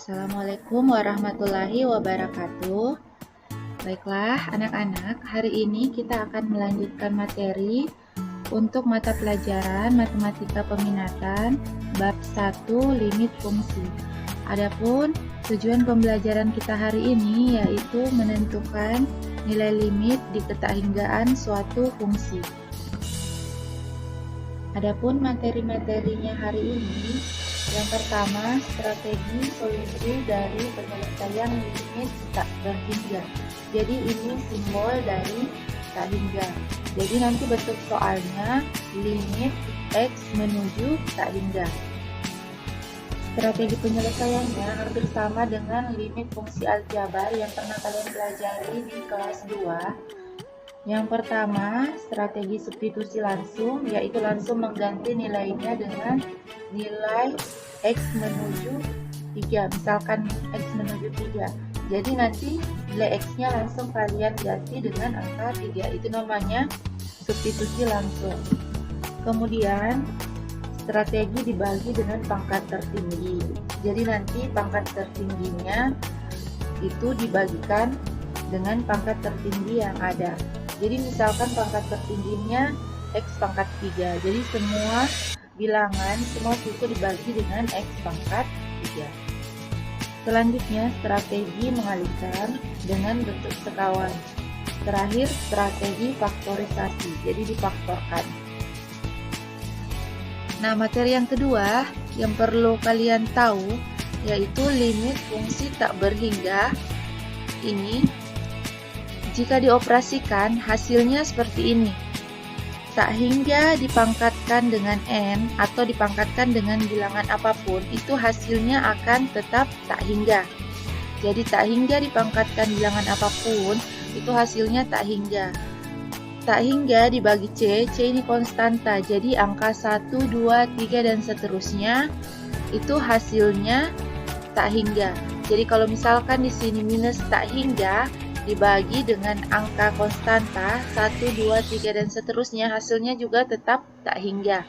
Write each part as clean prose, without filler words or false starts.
Assalamualaikum warahmatullahi wabarakatuh. Baiklah anak-anak, hari ini kita akan melanjutkan materi untuk mata pelajaran Matematika Peminatan bab 1 limit fungsi. Adapun tujuan pembelajaran kita hari ini yaitu menentukan nilai limit di ketakinggaan suatu fungsi. Adapun materi-materinya hari ini, yang pertama, strategi solusi dari penyelesaian limit tak berhingga. Jadi ini simbol dari tak hingga. Jadi nanti bentuk soalnya limit X menuju tak hingga. Strategi penyelesaiannya hampir sama dengan limit fungsi aljabar yang pernah kalian pelajari di kelas 2. Yang pertama, strategi substitusi langsung, yaitu langsung mengganti nilainya dengan nilai X menuju 3. Misalkan X menuju 3. Jadi nanti nilai X-nya langsung kalian ganti dengan angka 3. Itu namanya substitusi langsung. Kemudian, strategi dibagi dengan pangkat tertinggi. Jadi nanti pangkat tertingginya itu dibagikan dengan pangkat tertinggi yang ada. Jadi misalkan pangkat tertingginya X pangkat 3. Jadi semua bilangan, semua suku dibagi dengan X pangkat 3. Selanjutnya strategi mengalihkan dengan bentuk sekawan. Terakhir strategi faktorisasi, jadi difaktorkan. Nah, materi yang kedua yang perlu kalian tahu yaitu limit fungsi tak berhingga. Ini jika dioperasikan hasilnya seperti ini. Tak hingga dipangkatkan dengan n atau dipangkatkan dengan bilangan apapun, itu hasilnya akan tetap tak hingga. Jadi tak hingga dipangkatkan bilangan apapun, itu hasilnya tak hingga. Tak hingga dibagi C ini konstanta. Jadi angka 1, 2, 3 dan seterusnya itu hasilnya tak hingga. Jadi kalau misalkan di sini minus tak hingga dibagi dengan angka konstanta 1, 2, 3 dan seterusnya, hasilnya juga tetap tak hingga.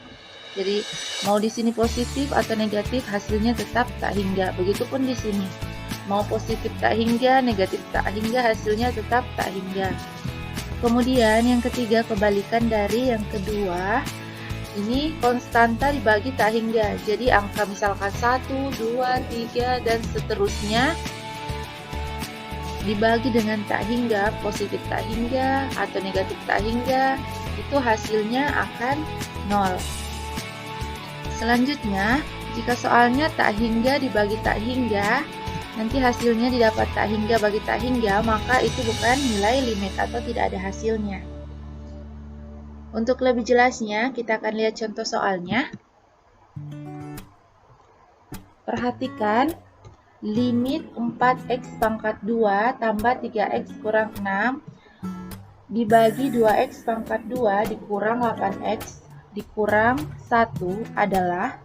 Jadi mau di sini positif atau negatif hasilnya tetap tak hingga. Begitupun di sini. Mau positif tak hingga, negatif tak hingga, hasilnya tetap tak hingga. Kemudian yang ketiga, kebalikan dari yang kedua. Ini konstanta dibagi tak hingga. Jadi angka misalkan 1, 2, 3 dan seterusnya dibagi dengan tak hingga, positif tak hingga atau negatif tak hingga, itu hasilnya akan 0. Selanjutnya, jika soalnya tak hingga dibagi tak hingga, nanti hasilnya didapat tak hingga bagi tak hingga, maka itu bukan nilai limit atau tidak ada hasilnya. Untuk lebih jelasnya, kita akan lihat contoh soalnya. Perhatikan limit 4x pangkat 2 tambah 3x kurang 6 dibagi 2x pangkat 2 dikurang 8x dikurang 1 adalah.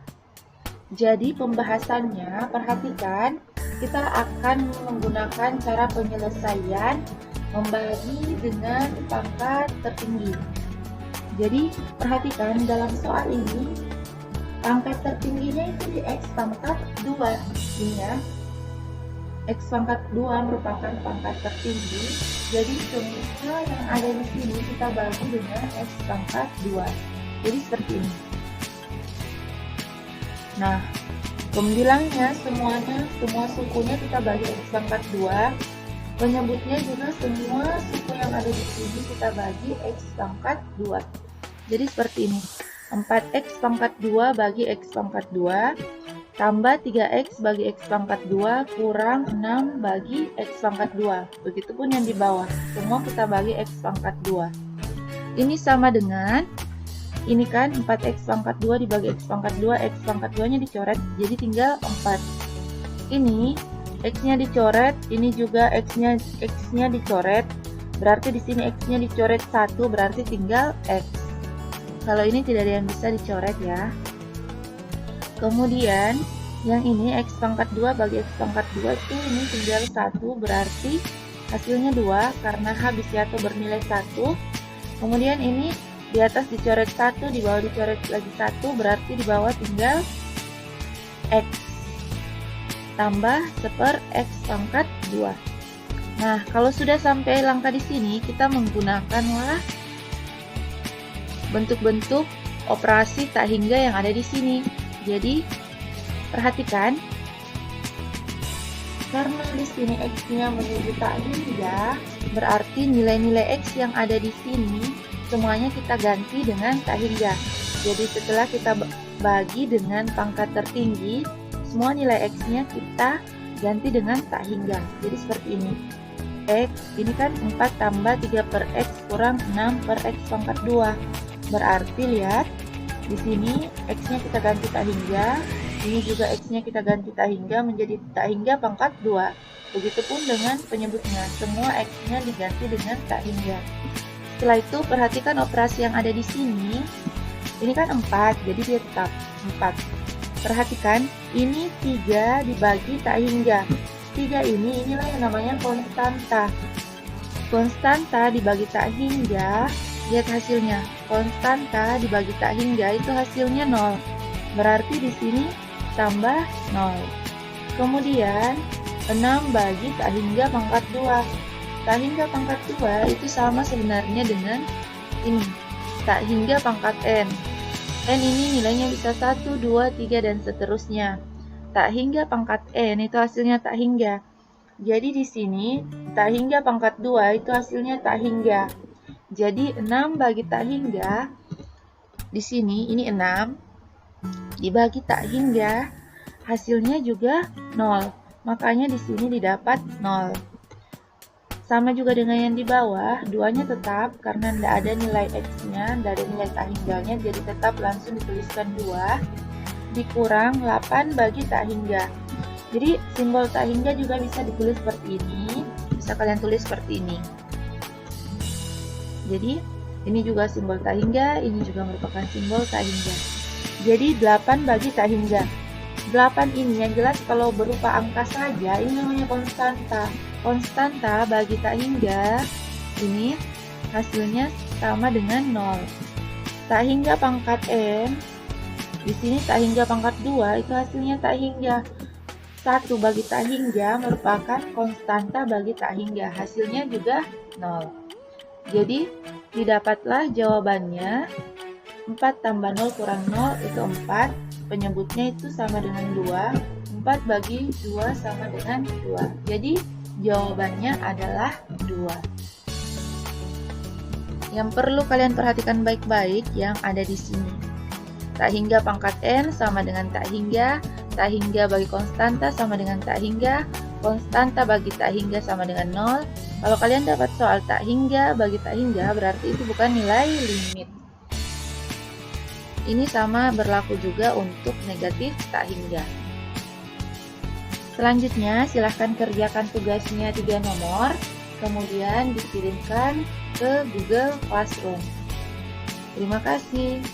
Jadi pembahasannya, perhatikan, kita akan menggunakan cara penyelesaian membagi dengan pangkat tertinggi. Jadi perhatikan dalam soal ini pangkat tertingginya itu di x pangkat 2 ini ya. X pangkat 2 merupakan pangkat tertinggi. Jadi semua yang ada di sini kita bagi dengan X pangkat 2. Jadi seperti ini. Nah, pembilangnya semuanya, semua sukunya kita bagi X pangkat 2. Penyebutnya juga semua suku yang ada di sini kita bagi X pangkat 2. Jadi seperti ini. 4x pangkat 2 bagi X pangkat 2 tambah 3x bagi X pangkat 2 kurang 6 bagi X pangkat 2. Begitupun yang di bawah, semua kita bagi X pangkat 2. Ini sama dengan, ini kan 4x pangkat 2 dibagi X pangkat 2, X pangkat 2 nya dicoret, jadi tinggal 4. Ini X-nya dicoret, ini juga X-nya dicoret, berarti di sini X-nya dicoret 1, berarti tinggal X. Kalau ini tidak ada yang bisa dicoret ya. Kemudian yang ini X pangkat 2 bagi X pangkat 2 itu ini tinggal 1, berarti hasilnya 2 karena H bisa atau bernilai 1. Kemudian ini di atas dicoret 1, di bawah dicoret lagi 1, berarti di bawah tinggal X. tambah 1/X pangkat 2. Nah, kalau sudah sampai langkah di sini, kita menggunakanlah bentuk-bentuk operasi tak hingga yang ada di sini. Jadi, perhatikan, karena di sini X-nya menuju tak hingga, berarti nilai-nilai X yang ada di sini semuanya kita ganti dengan tak hingga. Jadi, setelah kita bagi dengan pangkat tertinggi, semua nilai X-nya kita ganti dengan tak hingga. Jadi, seperti ini. X, ini kan 4 tambah 3/X kurang 6/X pangkat 2. Berarti lihat, di sini X-nya kita ganti tak hingga, ini juga X-nya kita ganti tak hingga menjadi tak hingga pangkat 2. Begitupun dengan penyebutnya, semua X-nya diganti dengan tak hingga. Setelah itu perhatikan operasi yang ada di sini. Ini kan 4, jadi dia tetap 4. Perhatikan, ini 3 dibagi tak hingga. 3 inilah yang namanya konstanta. Konstanta dibagi tak hingga, lihat hasilnya. Konstanta dibagi tak hingga itu hasilnya 0. Berarti di sini tambah 0. Kemudian 6 bagi tak hingga pangkat 2. Tak hingga pangkat 2 itu sama sebenarnya dengan ini, tak hingga pangkat n. N ini nilainya bisa 1, 2, 3 dan seterusnya. Tak hingga pangkat n itu hasilnya tak hingga. Jadi di sini tak hingga pangkat 2 itu hasilnya tak hingga. Jadi 6 bagi tak hingga, di sini ini 6 dibagi tak hingga, hasilnya juga 0. Makanya di sini didapat 0. Sama juga dengan yang di bawah, 2-nya tetap karena tidak ada nilai X-nya, tidak ada nilai tak hingganya, jadi tetap langsung dituliskan 2 dikurang 8 bagi tak hingga. Jadi simbol tak hingga juga bisa ditulis seperti ini, bisa kalian tulis seperti ini. Jadi ini juga simbol tak hingga, ini juga merupakan simbol tak hingga. Jadi 8 bagi tak hingga. 8 ini yang jelas kalau berupa angka saja, ini namanya konstanta. Konstanta bagi tak hingga, ini hasilnya sama dengan 0. Tak hingga pangkat n, di sini tak hingga pangkat 2 itu hasilnya tak hingga. 1 bagi tak hingga merupakan konstanta bagi tak hingga, hasilnya juga 0. Jadi didapatlah jawabannya 4 tambah 0 kurang 0 itu 4. Penyebutnya itu sama dengan 2. 4 bagi 2 sama dengan 2. Jadi jawabannya adalah 2. Yang perlu kalian perhatikan baik-baik yang ada di sini. Tak hingga pangkat n sama dengan tak hingga bagi konstanta sama dengan tak hingga, konstanta bagi tak hingga sama dengan 0. Kalau kalian dapat soal tak hingga bagi tak hingga, berarti itu bukan nilai limit. Ini sama berlaku juga untuk negatif tak hingga. Selanjutnya, silahkan kerjakan tugasnya 3 nomor, kemudian dikirimkan ke Google Classroom. Terima kasih.